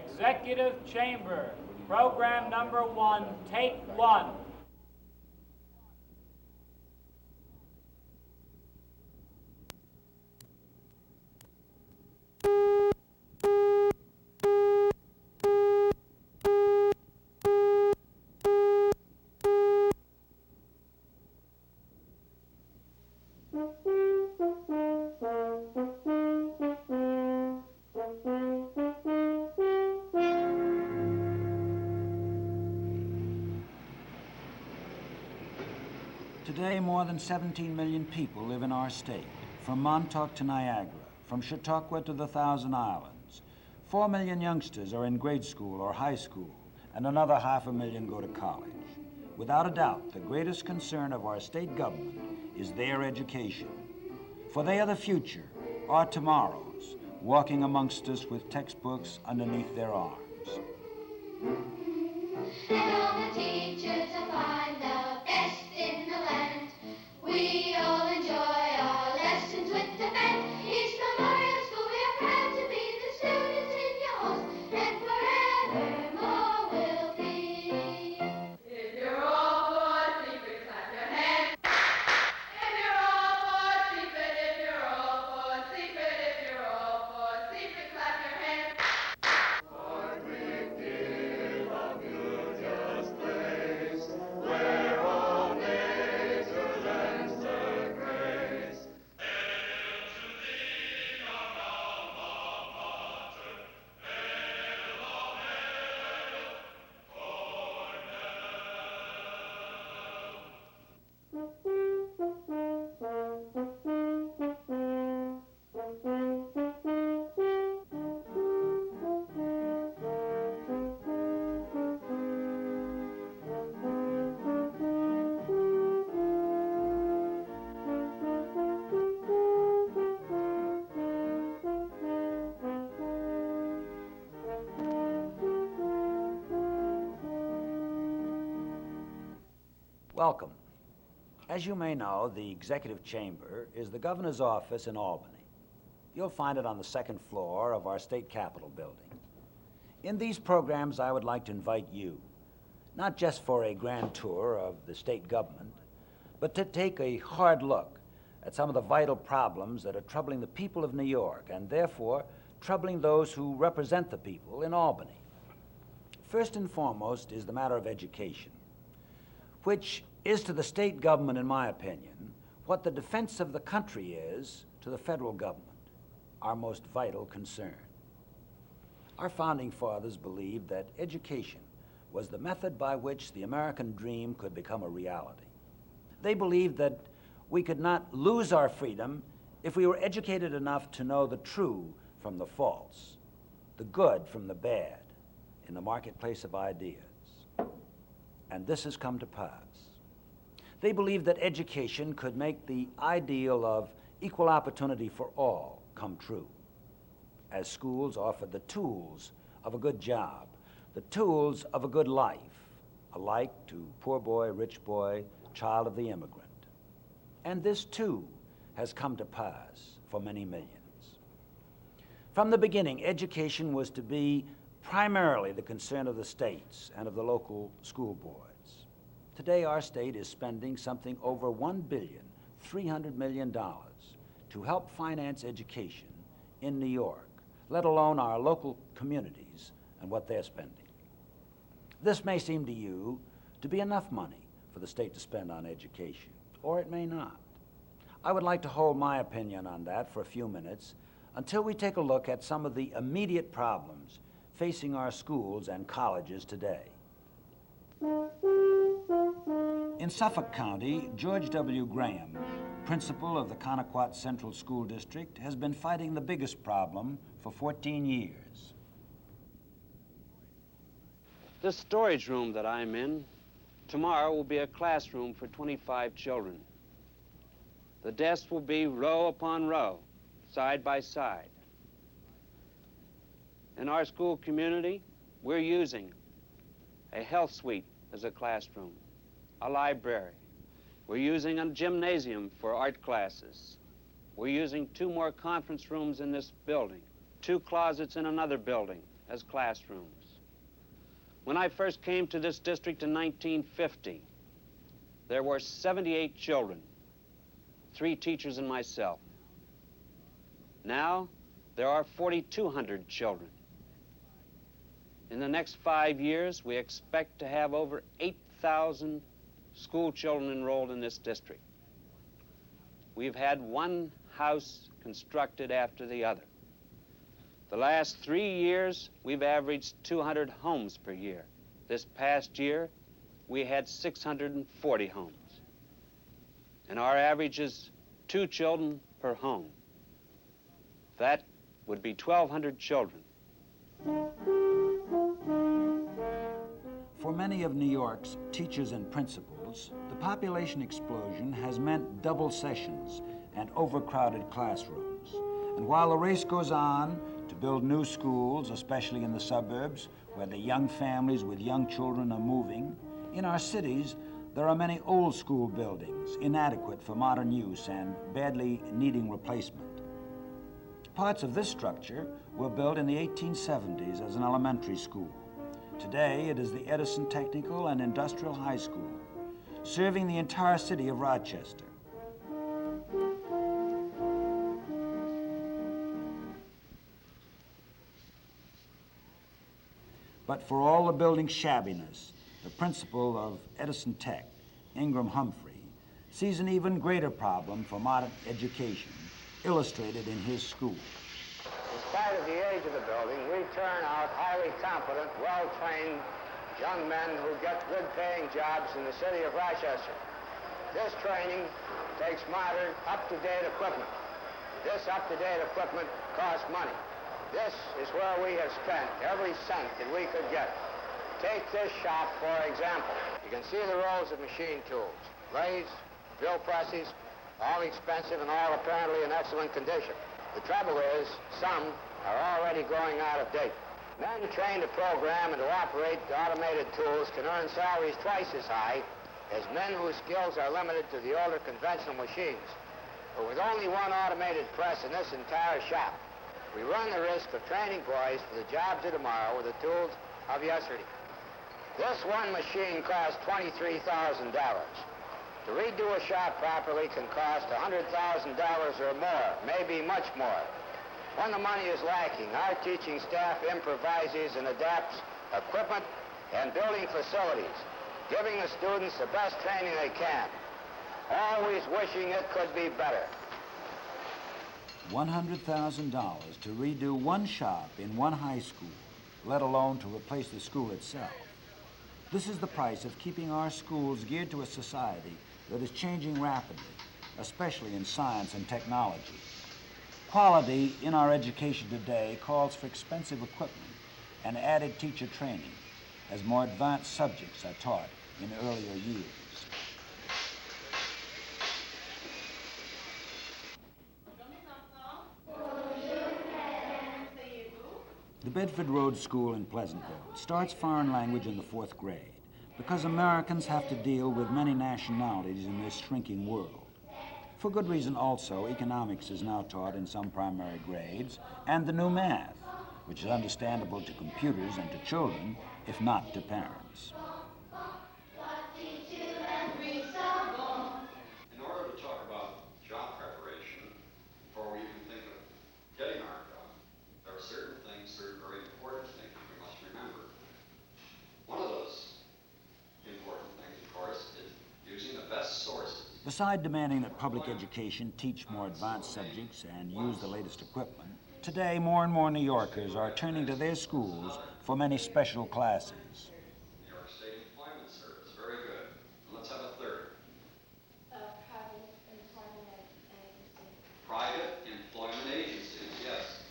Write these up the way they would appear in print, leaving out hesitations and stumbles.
Executive Chamber, program number 1, take 1. Today, more than 17 million people live in our state, from Montauk to Niagara, from Chautauqua to the Thousand Islands. 4 million youngsters are in grade school or high school, and another 500,000 go to college. Without a doubt, the greatest concern of our state government is their education. For they are the future, our tomorrows, walking amongst us with textbooks underneath their arms. And all the teachers will find the best in the land. We all enjoy our lessons with the band. Each memorial school we are proud to be the students in your halls, and forevermore will be. If you're all for secret, clap your hands. If you're all for secret, if you're all for secret, if you're all for secret, clap your hands. Welcome. As you may know, the Executive Chamber is the governor's office in Albany. You'll find it on the second floor of our state capitol building. In these programs, I would like to invite you, not just for a grand tour of the state government, but to take a hard look at some of the vital problems that are troubling the people of New York and therefore troubling those who represent the people in Albany. First and foremost is the matter of education, which is to the state government, in my opinion, what the defense of the country is to the federal government, our most vital concern. Our founding fathers believed that education was the method by which the American dream could become a reality. They believed that we could not lose our freedom if we were educated enough to know the true from the false, the good from the bad, in the marketplace of ideas. And this has come to pass. They believed that education could make the ideal of equal opportunity for all come true, as schools offered the tools of a good job, the tools of a good life, alike to poor boy, rich boy, child of the immigrant. And this, too, has come to pass for many millions. From the beginning, education was to be primarily the concern of the states and of the local school boards. Today, our state is spending something over $1.3 billion to help finance education in New York, let alone our local communities and what they're spending. This may seem to you to be enough money for the state to spend on education, or it may not. I would like to hold my opinion on that for a few minutes until we take a look at some of the immediate problems facing our schools and colleges today. In Suffolk County, George W. Graham, principal of the Connequot Central School District, has been fighting the biggest problem for 14 years. This storage room that I'm in tomorrow will be a classroom for 25 children. The desks will be row upon row, side by side. In our school community, we're using a health suite as a classroom, a library. We're using a gymnasium for art classes. We're using 2 more conference rooms in this building. 2 closets in another building as classrooms. When I first came to this district in 1950, there were 78 children, 3 teachers and myself. Now, there are 4,200 children. In the next 5 years, we expect to have over 8,000 school children enrolled in this district. We've had one house constructed after the other. The last 3 years, we've averaged 200 homes per year. This past year, we had 640 homes. And our average is 2 children per home. That would be 1,200 children. For many of New York's teachers and principals, the population explosion has meant double sessions and overcrowded classrooms. And while the race goes on to build new schools, especially in the suburbs, where the young families with young children are moving, in our cities, there are many old school buildings, inadequate for modern use and badly needing replacement. Parts of this structure were built in the 1870s as an elementary school. Today, it is the Edison Technical and Industrial High School, serving the entire city of Rochester. But for all the building shabbiness, the principal of Edison Tech, Humphrey, sees an even greater problem for modern education, illustrated in his school. In spite of the age of the building, we turn out highly competent, well-trained young men who get good-paying jobs in the city of Rochester. This training takes modern, up-to-date equipment. This up-to-date equipment costs money. This is where we have spent every cent that we could get. Take this shop, for example. You can see the rows of machine tools, lathes, drill presses, all expensive and all apparently in excellent condition. The trouble is, some are already going out of date. Men trained to program and to operate the automated tools can earn salaries twice as high as men whose skills are limited to the older conventional machines. But with only one automated press in this entire shop, we run the risk of training boys for the jobs of tomorrow with the tools of yesterday. This one machine costs $23,000. To redo a shop properly can cost $100,000 or more, maybe much more. When the money is lacking, our teaching staff improvises and adapts equipment and building facilities, giving the students the best training they can, always wishing it could be better. $100,000 to redo one shop in one high school, let alone to replace the school itself. This is the price of keeping our schools geared to a society that is changing rapidly, especially in science and technology. Quality in our education today calls for expensive equipment and added teacher training as more advanced subjects are taught in earlier years. The Bedford Road School in Pleasantville starts foreign language in the 4th grade because Americans have to deal with many nationalities in this shrinking world. For good reason also, economics is now taught in some primary grades, and the new math, which is understandable to computers and to children, if not to parents. In order to talk about job preparation, before we even think of getting our job, there are certain very important things we must remember. One of those important things, of course, is using the best sources. Beside demanding that public education teach more advanced subjects and use the latest equipment, today more and more New Yorkers are turning to their schools for many special classes. New York State Employment Service, very good. And let's have a third. Private employment agency. Private employment agencies, yes.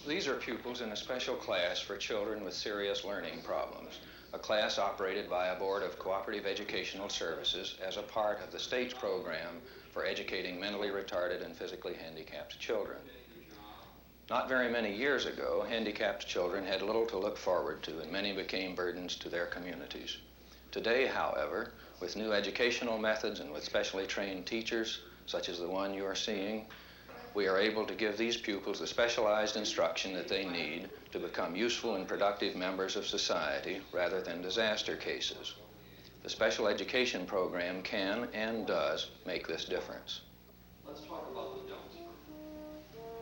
These are pupils in a special class for children with serious learning problems, a class operated by a board of cooperative educational services as a part of the state's program for educating mentally retarded and physically handicapped children. Not very many years ago, handicapped children had little to look forward to, and many became burdens to their communities. Today, however, with new educational methods and with specially trained teachers, such as the one you are seeing, we are able to give these pupils the specialized instruction that they need to become useful and productive members of society rather than disaster cases. The special education program can and does make this difference. Let's talk about the don'ts.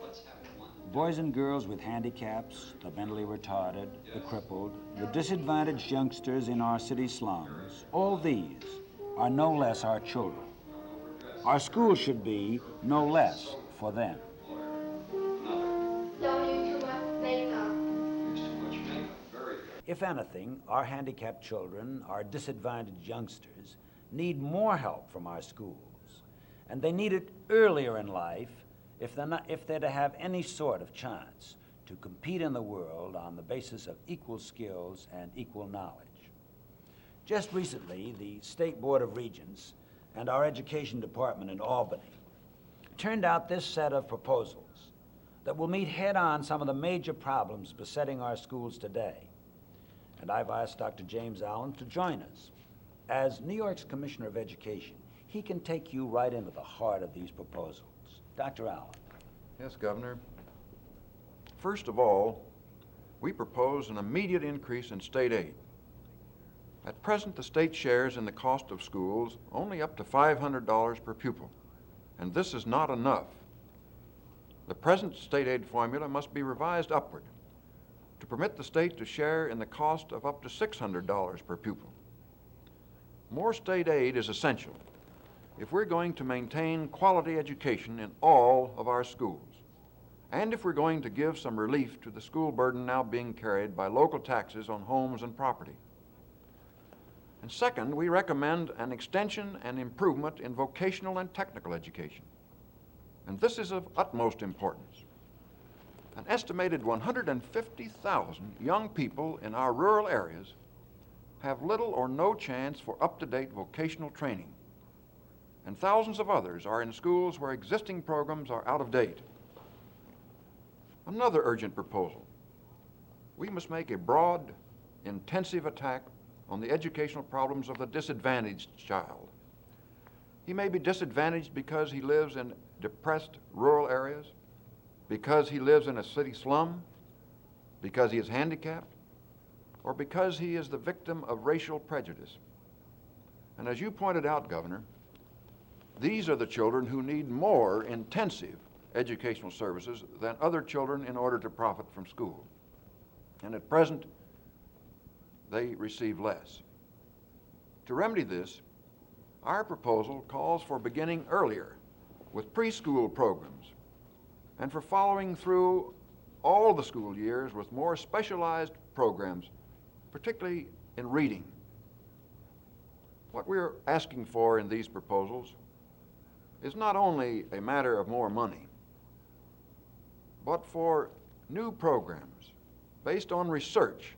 Let's have one. Boys and girls with handicaps, the mentally retarded, the crippled, the disadvantaged youngsters in our city slums, all these are no less our children. Our schools should be no less for them. Don't use too much makeup. If anything, our handicapped children, our disadvantaged youngsters, need more help from our schools. And they need it earlier in life if they're to have any sort of chance to compete in the world on the basis of equal skills and equal knowledge. Just recently, the State Board of Regents and our Education Department in Albany turned out this set of proposals that will meet head-on some of the major problems besetting our schools today. And I've asked Dr. James Allen to join us. As New York's Commissioner of Education, he can take you right into the heart of these proposals. Dr. Allen. Yes, Governor. First of all, we propose an immediate increase in state aid. At present, the state shares in the cost of schools only up to $500 per pupil, and this is not enough. The present state aid formula must be revised upward to permit the state to share in the cost of up to $600 per pupil. More state aid is essential if we're going to maintain quality education in all of our schools, and if we're going to give some relief to the school burden now being carried by local taxes on homes and property. And second, we recommend an extension and improvement in vocational and technical education. And this is of utmost importance. An estimated 150,000 young people in our rural areas have little or no chance for up-to-date vocational training, and thousands of others are in schools where existing programs are out of date. Another urgent proposal. We must make a broad, intensive attack on the educational problems of the disadvantaged child. He may be disadvantaged because he lives in depressed rural areas, because he lives in a city slum, because he is handicapped, or because he is the victim of racial prejudice. And as you pointed out, Governor, these are the children who need more intensive educational services than other children in order to profit from school. And at present, they receive less. To remedy this, our proposal calls for beginning earlier with preschool programs and for following through all the school years with more specialized programs, particularly in reading. What we're asking for in these proposals is not only a matter of more money, but for new programs based on research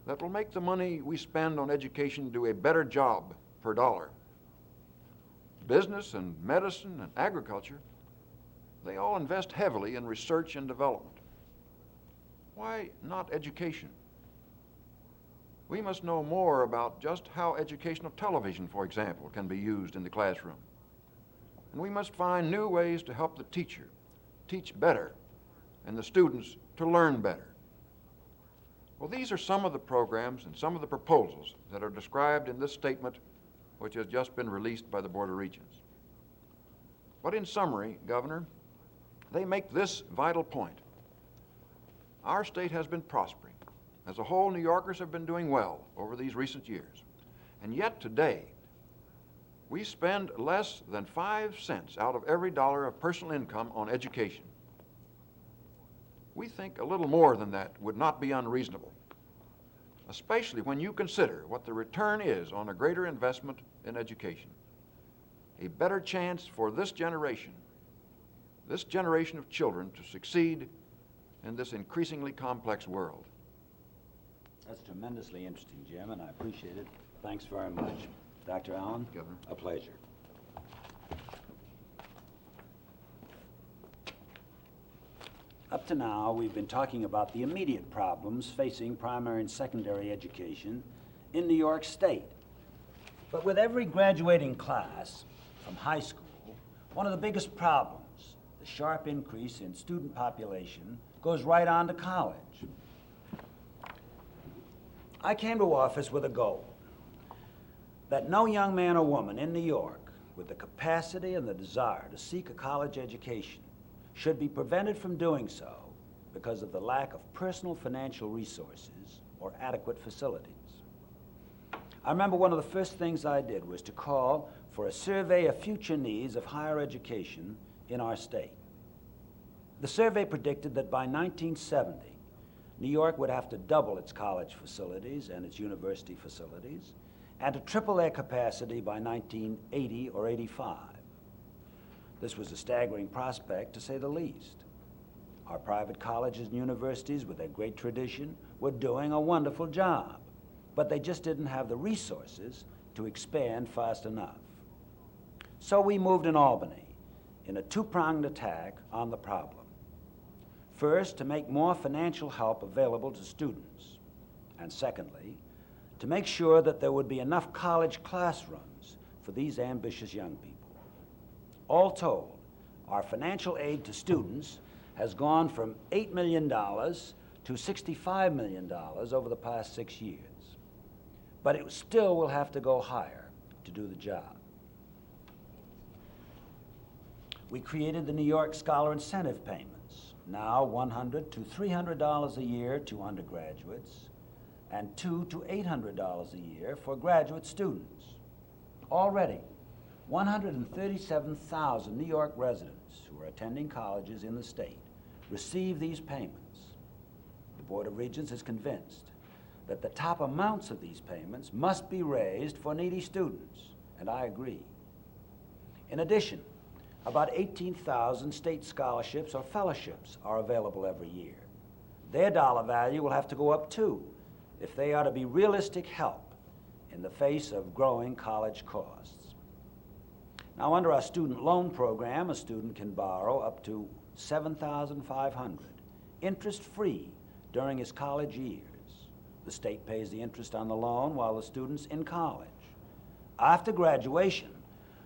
that will make the money we spend on education do a better job per dollar. Business and medicine and agriculture, they all invest heavily in research and development. Why not education? We must know more about just how educational television, for example, can be used in the classroom. And we must find new ways to help the teacher teach better and the students to learn better. Well, these are some of the programs and some of the proposals that are described in this statement, which has just been released by the Board of Regents. But in summary, Governor, they make this vital point. Our state has been prospering. As a whole, New Yorkers have been doing well over these recent years. And yet today, we spend less than 5 cents out of every dollar of personal income on education. We think a little more than that would not be unreasonable, especially when you consider what the return is on a greater investment in education. A better chance for this generation of children to succeed in this increasingly complex world. That's tremendously interesting, Jim, and I appreciate it. Thanks very much. Dr. Allen, Governor. A pleasure. Up to now, we've been talking about the immediate problems facing primary and secondary education in New York State. But with every graduating class from high school, one of the biggest problems the sharp increase in student population goes right on to college. I came to office with a goal, that no young man or woman in New York with the capacity and the desire to seek a college education should be prevented from doing so because of the lack of personal financial resources or adequate facilities. I remember one of the first things I did was to call for a survey of future needs of higher education in our state. The survey predicted that by 1970, New York would have to double its college facilities and its university facilities, and to triple their capacity by 1980 or 85. This was a staggering prospect, to say the least. Our private colleges and universities, with their great tradition, were doing a wonderful job, but they just didn't have the resources to expand fast enough. So we moved in Albany in a two-pronged attack on the problem. First, to make more financial help available to students, and secondly, to make sure that there would be enough college classrooms for these ambitious young people. All told, our financial aid to students has gone from $8 million to $65 million over the past 6 years. But it still will have to go higher to do the job. We created the New York Scholar Incentive Payments, now $100 to $300 a year to undergraduates, and $200 to $800 a year for graduate students. Already, 137,000 New York residents who are attending colleges in the state receive these payments. The Board of Regents is convinced that the top amounts of these payments must be raised for needy students, and I agree. In addition, about 18,000 state scholarships or fellowships are available every year. Their dollar value will have to go up too, if they are to be realistic help in the face of growing college costs. Now, under our student loan program, a student can borrow up to $7,500, interest-free during his college years. The state pays the interest on the loan while the student's in college. After graduation,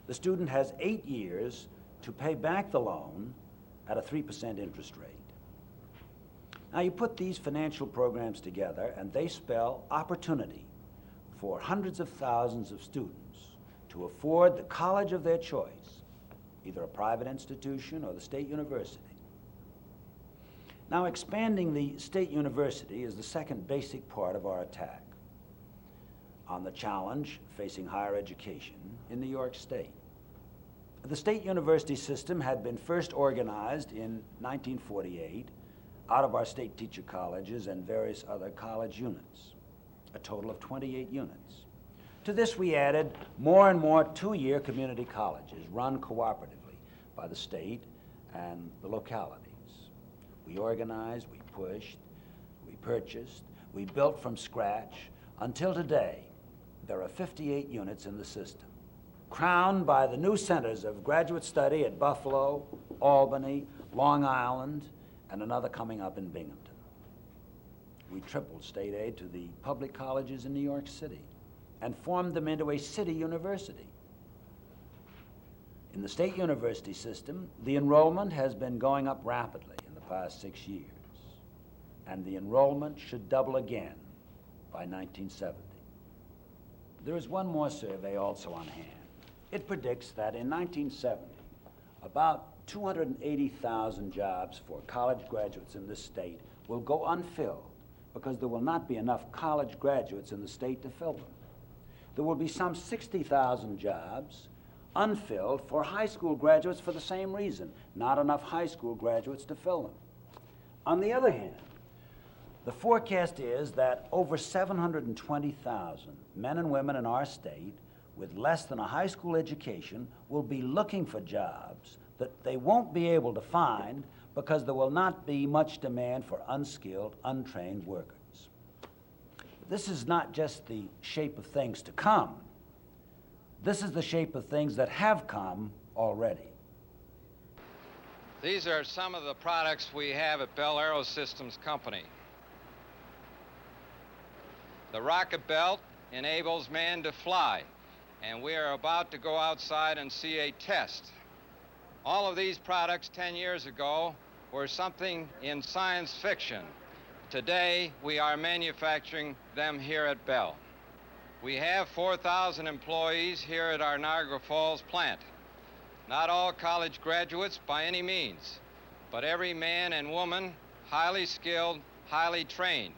the student has 8 years to pay back the loan at a 3% interest rate. Now, you put these financial programs together, and they spell opportunity for hundreds of thousands of students to afford the college of their choice, either a private institution or the state university. Now, expanding the state university is the second basic part of our attack on the challenge facing higher education in New York State. The state university system had been first organized in 1948 out of our state teacher colleges and various other college units, a total of 28 units. To this, we added more and more two-year community colleges run cooperatively by the state and the localities. We organized, we pushed, we purchased, we built from scratch. Until today, there are 58 units in the system, crowned by the new centers of graduate study at Buffalo, Albany, Long Island, and another coming up in Binghamton. We tripled state aid to the public colleges in New York City and formed them into a city university. In the state university system, the enrollment has been going up rapidly in the past 6 years, and the enrollment should double again by 1970. There is one more survey also on hand. It predicts that in 1970, about 280,000 jobs for college graduates in this state will go unfilled because there will not be enough college graduates in the state to fill them. There will be some 60,000 jobs unfilled for high school graduates for the same reason, not enough high school graduates to fill them. On the other hand, the forecast is that over 720,000 men and women in our state with less than a high school education will be looking for jobs that they won't be able to find because there will not be much demand for unskilled, untrained workers. This is not just the shape of things to come. This is the shape of things that have come already. These are some of the products we have at Bell Aerosystems Company. The rocket belt enables man to fly, and we are about to go outside and see a test. All of these products 10 years ago were something in science fiction. Today, we are manufacturing them here at Bell. We have 4,000 employees here at our Niagara Falls plant. Not all college graduates by any means, but every man and woman highly skilled, highly trained.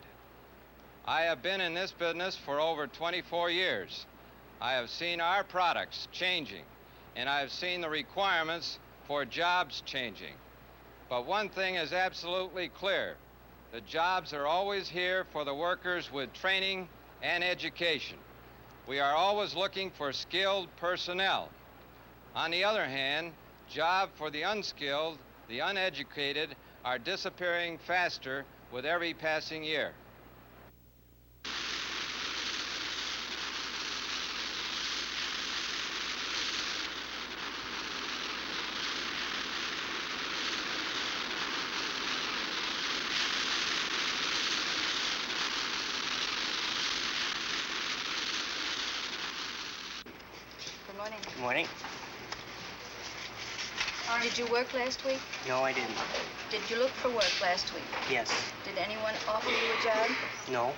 I have been in this business for over 24 years. I have seen our products changing, and I have seen the requirements for jobs changing. But one thing is absolutely clear. The jobs are always here for the workers with training and education. We are always looking for skilled personnel. On the other hand, jobs for the unskilled, the uneducated, are disappearing faster with every passing year. Good morning. Did you work last week? No, I didn't. Did you look for work last week? Yes. Did anyone offer you a job? No.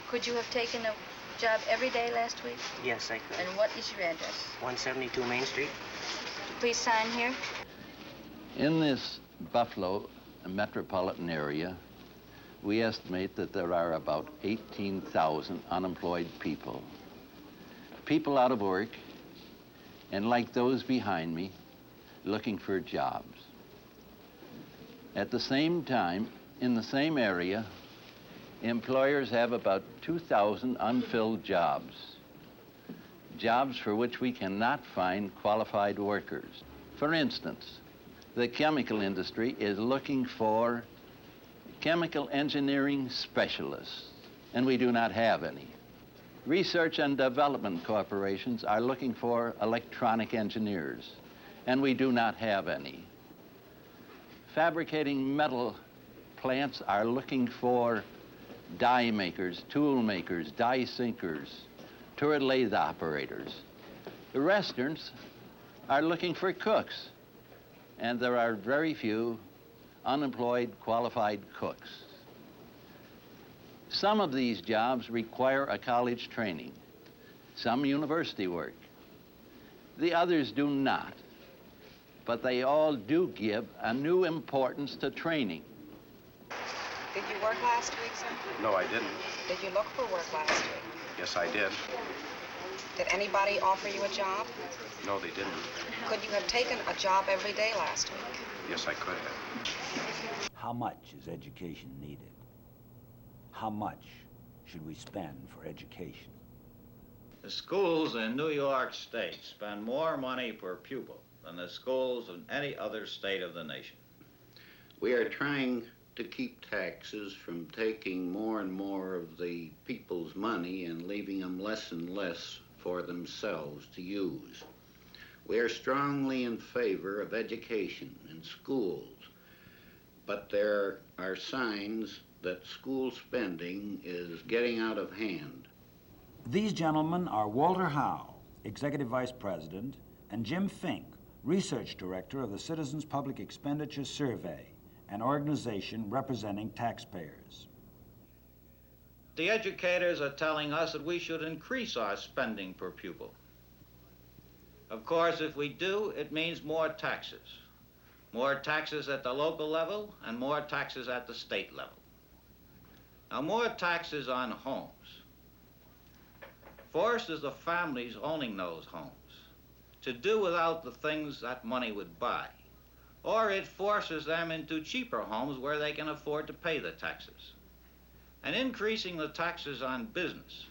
Could you have taken a job every day last week? Yes, I could. And what is your address? 172 Main Street. Please sign here. In this Buffalo metropolitan area, we estimate that there are about 18,000 unemployed people. People out of work, and like those behind me, looking for jobs. At the same time, in the same area, employers have about 2,000 unfilled jobs. Jobs for which we cannot find qualified workers. For instance, the chemical industry is looking for chemical engineering specialists, and we do not have any. Research and development corporations are looking for electronic engineers, and we do not have any. Fabricating metal plants are looking for die makers, tool makers, die sinkers, turret lathe operators. The restaurants are looking for cooks, and there are very few unemployed qualified cooks. Some of these jobs require a college training, some university work. The others do not, but they all do give a new importance to training. Did you work last week, sir? No, I didn't. Did you look for work last week? Yes, I did. Did anybody offer you a job? No, they didn't. Could you have taken a job every day last week? Yes, I could have. How much is education needed? How much should we spend for education? The schools in New York State spend more money per pupil than the schools in any other state of the nation. We are trying to keep taxes from taking more and more of the people's money and leaving them less and less for themselves to use. We are strongly in favor of education in schools, but there are signs that school spending is getting out of hand. These gentlemen are Walter Howe, Executive Vice President, and Jim Fink, Research Director of the Citizens Public Expenditure Survey, an organization representing taxpayers. The educators are telling us that we should increase our spending per pupil. Of course, if we do, it means more taxes. More taxes at the local level and more taxes at the state level. Now, more taxes on homes forces the families owning those homes to do without the things that money would buy, or it forces them into cheaper homes where they can afford to pay the taxes. And increasing the taxes on business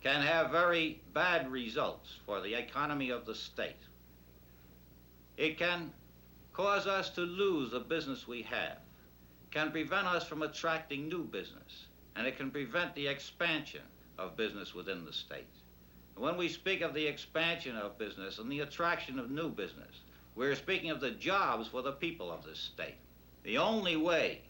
can have very bad results for the economy of the state. It can cause us to lose the business we have, can prevent us from attracting new business, and it can prevent the expansion of business within the state. When we speak of the expansion of business and the attraction of new business, we're speaking of the jobs for the people of this state. The only way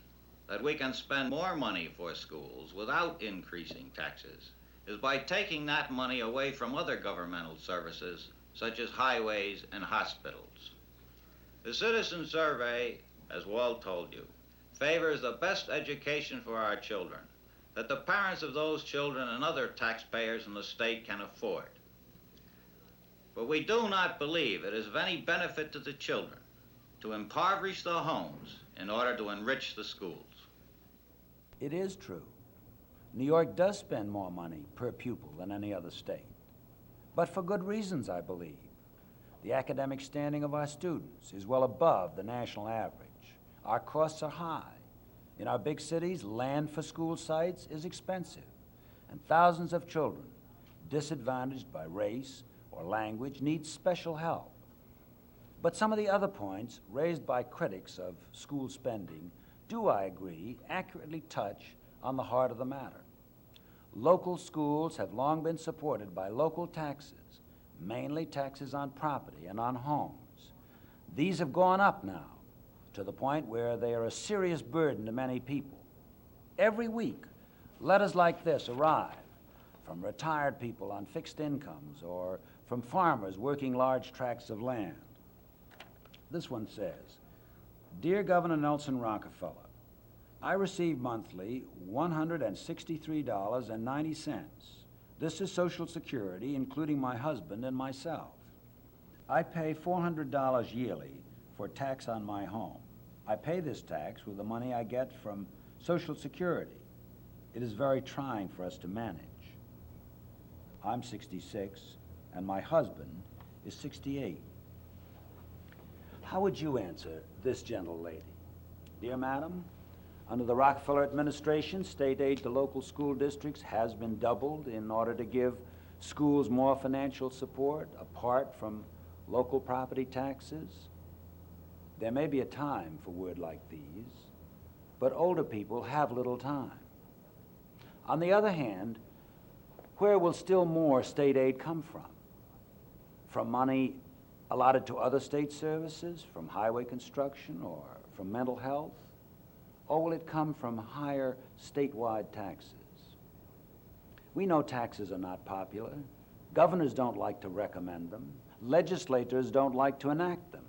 that we can spend more money for schools without increasing taxes is by taking that money away from other governmental services, such as highways and hospitals. The citizen survey, as Walt told you, favors the best education for our children that the parents of those children and other taxpayers in the state can afford. But we do not believe it is of any benefit to the children to impoverish the homes in order to enrich the schools. It is true. New York does spend more money per pupil than any other state, but for good reasons, I believe. The academic standing of our students is well above the national average. Our costs are high. In our big cities, land for school sites is expensive, and thousands of children, disadvantaged by race or language, need special help. But some of the other points raised by critics of school spending do, I agree, accurately touch on the heart of the matter. Local schools have long been supported by local taxes, mainly taxes on property and on homes. These have gone up now to the point where they are a serious burden to many people. Every week, letters like this arrive from retired people on fixed incomes or from farmers working large tracts of land. This one says, "Dear Governor Nelson Rockefeller, I receive monthly $163.90. This is Social Security, including my husband and myself. I pay $400 yearly for tax on my home. I pay this tax with the money I get from Social Security. It is very trying for us to manage. I'm 66, and my husband is 68. How would you answer this gentle lady? Dear Madam, under the Rockefeller administration, state aid to local school districts has been doubled in order to give schools more financial support apart from local property taxes. There may be a time for words like these, but older people have little time. On the other hand, where will still more state aid come from? From money allotted to other state services, from highway construction, or from mental health? Or will it come from higher statewide taxes? We know taxes are not popular. Governors don't like to recommend them. Legislators don't like to enact them.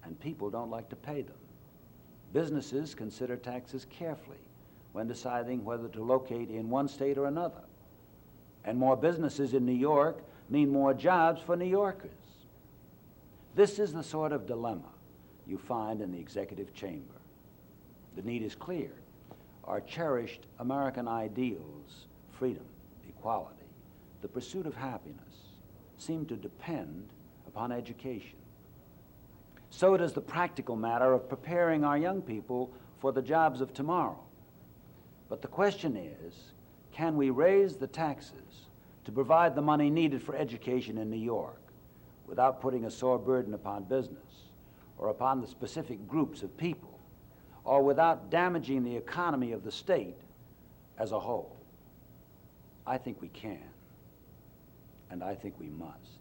And people don't like to pay them. Businesses consider taxes carefully when deciding whether to locate in one state or another. And more businesses in New York mean more jobs for New Yorkers. This is the sort of dilemma you find in the executive chamber. The need is clear. Our cherished American ideals, freedom, equality, the pursuit of happiness, seem to depend upon education. So does the practical matter of preparing our young people for the jobs of tomorrow. But the question is, can we raise the taxes to provide the money needed for education in New York without putting a sore burden upon business or upon the specific groups of people, or without damaging the economy of the state as a whole? I think we can, and I think we must.